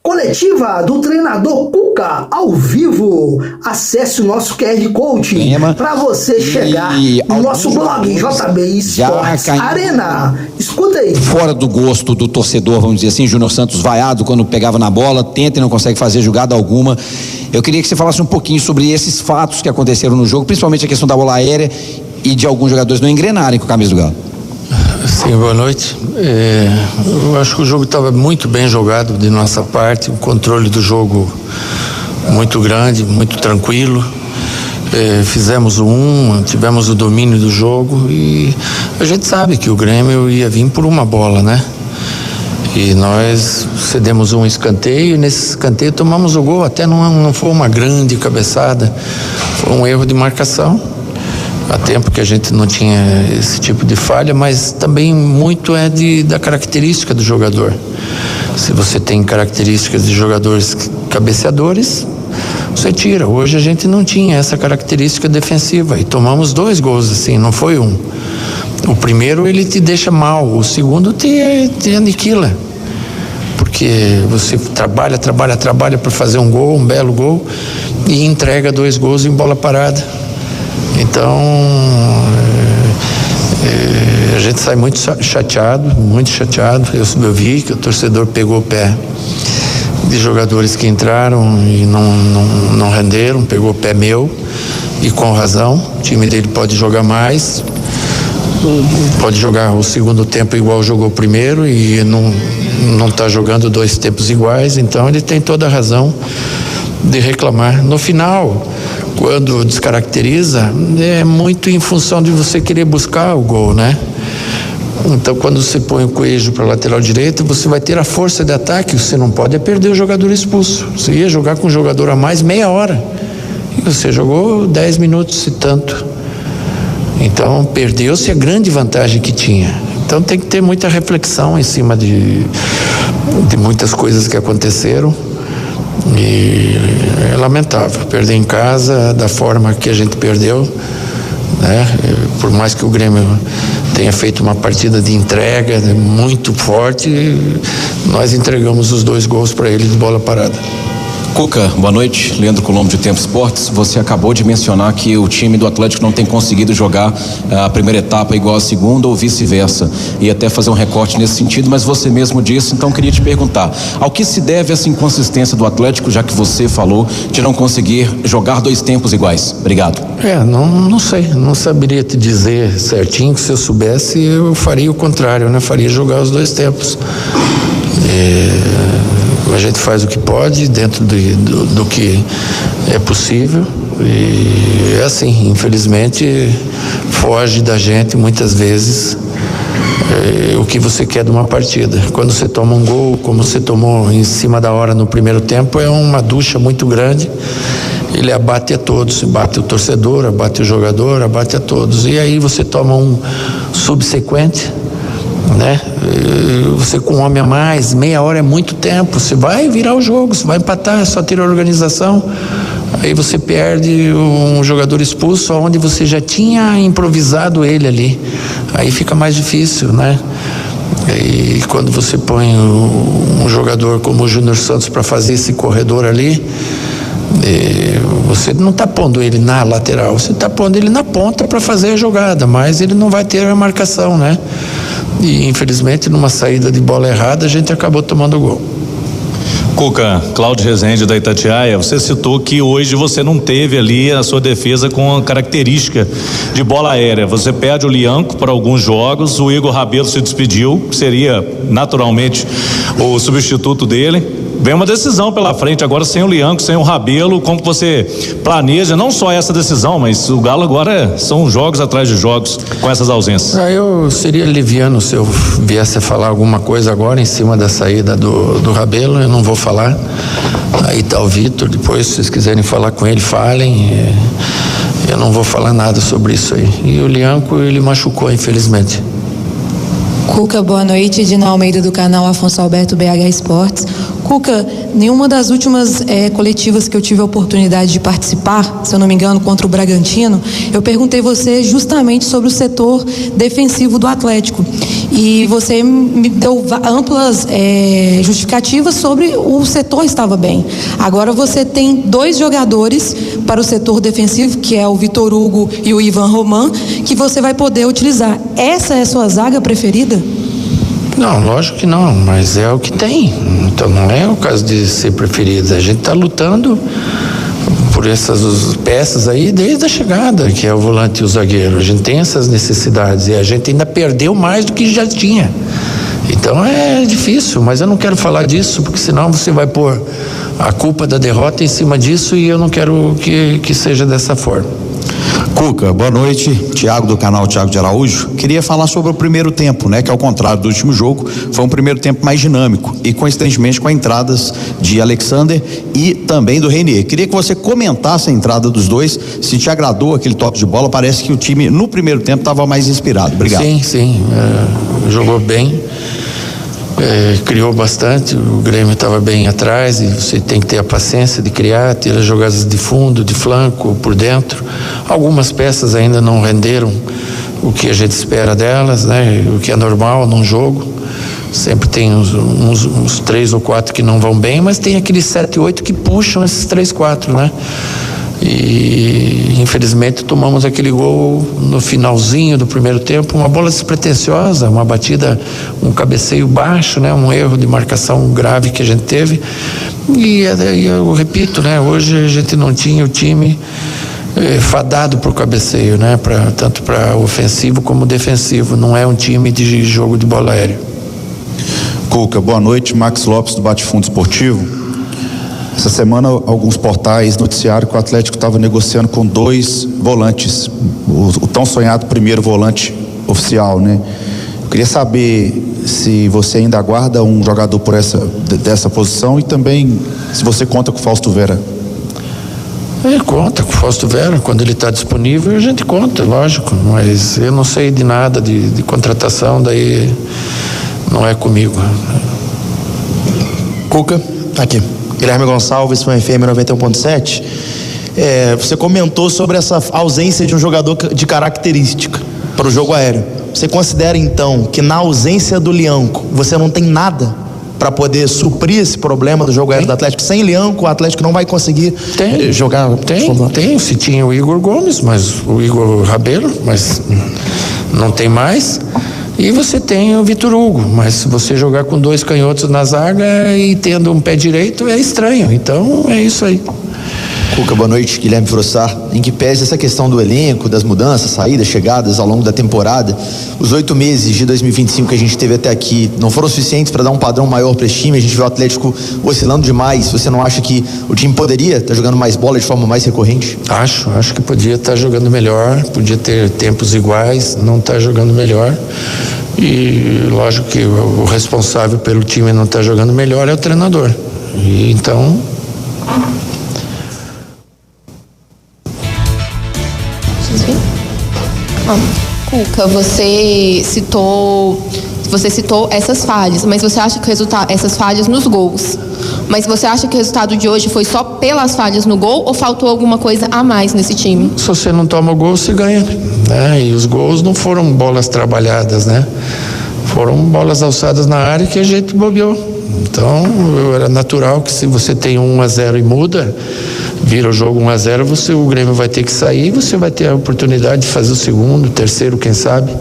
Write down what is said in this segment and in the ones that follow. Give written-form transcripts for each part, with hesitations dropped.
Coletiva do treinador Cuca ao vivo. Acesse o nosso QR Code para você chegar no nosso blog JB Esportes Arena. Escuta aí. Fora do gosto do torcedor, vamos dizer assim, Júnior Santos vaiado quando pegava na bola, tenta e não consegue fazer jogada alguma. Eu queria que você falasse um pouquinho sobre esses fatos que aconteceram no jogo, principalmente a questão da bola aérea e de alguns jogadores não engrenarem com a camisa do Galo. Sim, boa noite. Eu acho que o jogo estava muito bem jogado de nossa parte, o controle do jogo muito grande, muito tranquilo. Fizemos tivemos o domínio do jogo e a gente sabe que o Grêmio ia vir por uma bola, né? E nós cedemos um escanteio e nesse escanteio tomamos o gol, até não foi uma grande cabeçada, foi um erro de marcação. Há tempo que a gente não tinha esse tipo de falha, mas também muito da característica do jogador. Se você tem características de jogadores cabeceadores, você tira. Hoje a gente não tinha essa característica defensiva e tomamos 2 gols assim, não foi um. O primeiro ele te deixa mal, o segundo te aniquila. Porque você trabalha para fazer um gol, um belo gol, e entrega 2 gols em bola parada. Então, a gente sai muito chateado. Eu vi que o torcedor pegou o pé de jogadores que entraram e não renderam, pegou o pé meu, e com razão. O time dele pode jogar mais, pode jogar o segundo tempo igual jogou o primeiro e não está jogando 2 tempos iguais, então ele tem toda a razão de reclamar. No final, quando descaracteriza, é muito em função de você querer buscar o gol, né? Então, quando você põe o Coelho para lateral direito, você vai ter a força de ataque, você não pode perder o jogador expulso. Você ia jogar com um jogador a mais meia hora e você jogou 10 minutos e tanto. Então, perdeu-se a grande vantagem que tinha. Então, tem que ter muita reflexão em cima de muitas coisas que aconteceram. E é lamentável perder em casa da forma que a gente perdeu, né? Por mais que o Grêmio tenha feito uma partida de entrega muito forte, nós entregamos os 2 gols para ele de bola parada. Cuca, boa noite. Leandro Colombo de Tempo Esportes. Você acabou de mencionar que o time do Atlético não tem conseguido jogar a primeira etapa igual a segunda ou vice-versa, e até fazer um recorte nesse sentido, mas você mesmo disse, então queria te perguntar, ao que se deve essa inconsistência do Atlético, já que você falou de não conseguir jogar 2 tempos iguais? Obrigado. Não sei, não saberia te dizer certinho, que se eu soubesse eu faria o contrário, né? Faria jogar os 2 tempos. A gente faz o que pode dentro do que é possível e é assim, infelizmente foge da gente muitas vezes o que você quer de uma partida. Quando você toma um gol, como você tomou em cima da hora no primeiro tempo, é uma ducha muito grande, ele abate a todos, abate o torcedor, abate o jogador, abate a todos, e aí você toma um subsequente, né? Você com um homem a mais, meia hora é muito tempo, você vai virar o jogo, você vai empatar, só tira a organização, aí você perde um jogador expulso onde você já tinha improvisado ele ali, aí fica mais difícil, né? E quando você põe um jogador como o Júnior Santos para fazer esse corredor ali, você não está pondo ele na lateral, você está pondo ele na ponta para fazer a jogada, mas ele não vai ter a marcação, né? E infelizmente numa saída de bola errada a gente acabou tomando o gol. Cuca, Cláudio Rezende da Itatiaia, você citou que hoje você não teve ali a sua defesa com a característica de bola aérea. Você perde o Lianco para alguns jogos, o Igor Rabelo se despediu, que seria naturalmente o substituto dele. Vem uma decisão pela frente agora sem o Lianco, sem o Rabelo. Como você planeja não só essa decisão, mas o Galo agora são jogos atrás de jogos com essas ausências? Eu seria liviano se eu viesse a falar alguma coisa agora em cima da saída do Rabelo. Eu não vou falar. Aí tá o Vitor, depois se vocês quiserem falar com ele, falem. Eu não vou falar nada sobre isso aí. E o Lianco, ele machucou, infelizmente. Cuca, boa noite. Dina Almeida do canal Afonso Alberto BH Esportes. Cuca, nenhuma das últimas coletivas que eu tive a oportunidade de participar, se eu não me engano, contra o Bragantino, eu perguntei você justamente sobre o setor defensivo do Atlético. E você me deu amplas justificativas sobre o setor estava bem. Agora você tem 2 jogadores para o setor defensivo, que é o Vitor Hugo e o Ivan Roman, que você vai poder utilizar. Essa é a sua zaga preferida? Não, lógico que não, mas é o que tem. Então não é o caso de ser preferida. A gente está lutando por essas peças aí desde a chegada, que é o volante e o zagueiro. A gente tem essas necessidades e a gente ainda perdeu mais do que já tinha. Então é difícil, mas eu não quero falar disso, porque senão você vai pôr a culpa da derrota em cima disso e eu não quero que seja dessa forma. Cuca, boa noite, Tiago do canal Tiago de Araújo. Queria falar sobre o primeiro tempo, né, que ao contrário do último jogo, foi um primeiro tempo mais dinâmico e coincidentemente com entradas de Alexander e também do Reinier. Queria que você comentasse a entrada dos dois, se te agradou aquele toque de bola. Parece que o time no primeiro tempo estava mais inspirado. Obrigado. Sim, jogou bem. Criou bastante, o Grêmio estava bem atrás e você tem que ter a paciência de criar, ter as jogadas de fundo, de flanco, por dentro. Algumas peças ainda não renderam o que a gente espera delas, né? O que é normal num jogo. Sempre tem uns 3 ou 4 que não vão bem, mas tem aqueles 7, 8 que puxam esses 3, 4, né? E infelizmente tomamos aquele gol no finalzinho do primeiro tempo, uma bola despretensiosa, uma batida, um cabeceio baixo, né? Um erro de marcação grave que a gente teve. E eu repito, né? Hoje a gente não tinha o time fadado para o cabeceio, né? Tanto para ofensivo como defensivo. Não é um time de jogo de bola aérea. Cuca, boa noite, Max Lopes do Bate-Fundo Esportivo. Essa semana alguns portais noticiaram que o Atlético estava negociando com 2 volantes, o tão sonhado primeiro volante oficial, né? Eu queria saber se você ainda aguarda um jogador dessa posição e também se você conta com o Fausto Vera. Conta com o Fausto Vera, quando ele está disponível a gente conta, lógico, mas eu não sei de nada de contratação, daí não é comigo. Cuca, aqui. Guilherme Gonçalves, FM 91.7. Você comentou sobre essa ausência de um jogador de característica para o jogo aéreo. Você considera então que na ausência do Lianco você não tem nada para poder suprir esse problema do jogo aéreo do Atlético? Sem Lianco o Atlético não vai conseguir jogar? Tem, se tinha o Igor Gomes, mas o Igor Rabelo, mas não tem mais. E você tem o Vitor Hugo, mas se você jogar com 2 canhotos na zaga e tendo um pé direito é estranho, então é isso aí. Cuca, boa noite, Guilherme Frossar. Em que pese essa questão do elenco, das mudanças, saídas, chegadas ao longo da temporada, os 8 meses de 2025 que a gente teve até aqui não foram suficientes para dar um padrão maior para esse time? A gente vê o Atlético oscilando demais. Você não acha que o time poderia estar jogando mais bola de forma mais recorrente? Acho que podia estar jogando melhor, podia ter tempos iguais, não está jogando melhor. E lógico que o responsável pelo time não estar jogando melhor é o treinador. E então... Cuca, você citou essas falhas, mas você acha que o resultado, essas falhas nos gols, mas você acha que o resultado de hoje foi só pelas falhas no gol ou faltou alguma coisa a mais nesse time? Se você não toma o gol, você ganha, né? E os gols não foram bolas trabalhadas, né? Foram bolas alçadas na área que a gente bobeou. Então, era natural que se você tem 1-0 e muda, vira o jogo 1-0, o Grêmio vai ter que sair, você vai ter a oportunidade de fazer o segundo, o terceiro, quem sabe.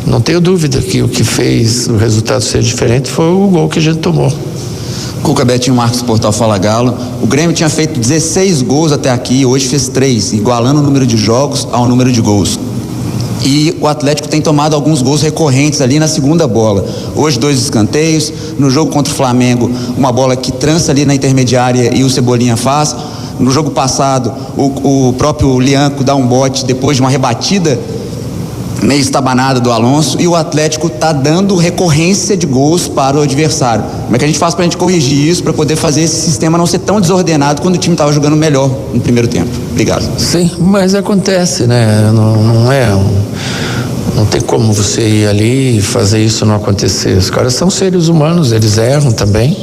Não tenho dúvida que o que fez o resultado ser diferente foi o gol que a gente tomou. Cuca, Betinho Marcos, Portal Fala Galo. O Grêmio tinha feito 16 gols até aqui, hoje fez 3, igualando o número de jogos ao número de gols. E o Atlético tem tomado alguns gols recorrentes ali na segunda bola. Hoje 2 escanteios, no jogo contra o Flamengo, uma bola que trança ali na intermediária e o Cebolinha faz. No jogo passado, o próprio Lianco dá um bote depois de uma rebatida meio estabanada do Alonso, e o Atlético está dando recorrência de gols para o adversário. Como é que a gente faz para a gente corrigir isso, para poder fazer esse sistema não ser tão desordenado quando o time estava jogando melhor no primeiro tempo? Obrigado. Sim, mas acontece, né? Não tem como você ir ali e fazer isso não acontecer. Os caras são seres humanos, eles erram também.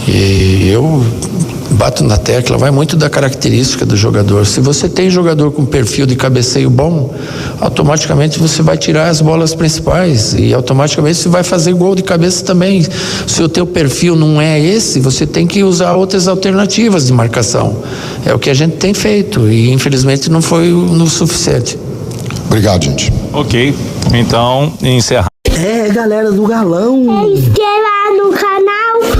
E eu bato na tecla, vai muito da característica do jogador. Se você tem jogador com perfil de cabeceio bom, automaticamente você vai tirar as bolas principais e automaticamente você vai fazer gol de cabeça também. Se o teu perfil não é esse, você tem que usar outras alternativas de marcação. É o que a gente tem feito e infelizmente não foi o suficiente. Obrigado, gente. Ok, então encerrar. Galera do Galão. Se inscreva no canal.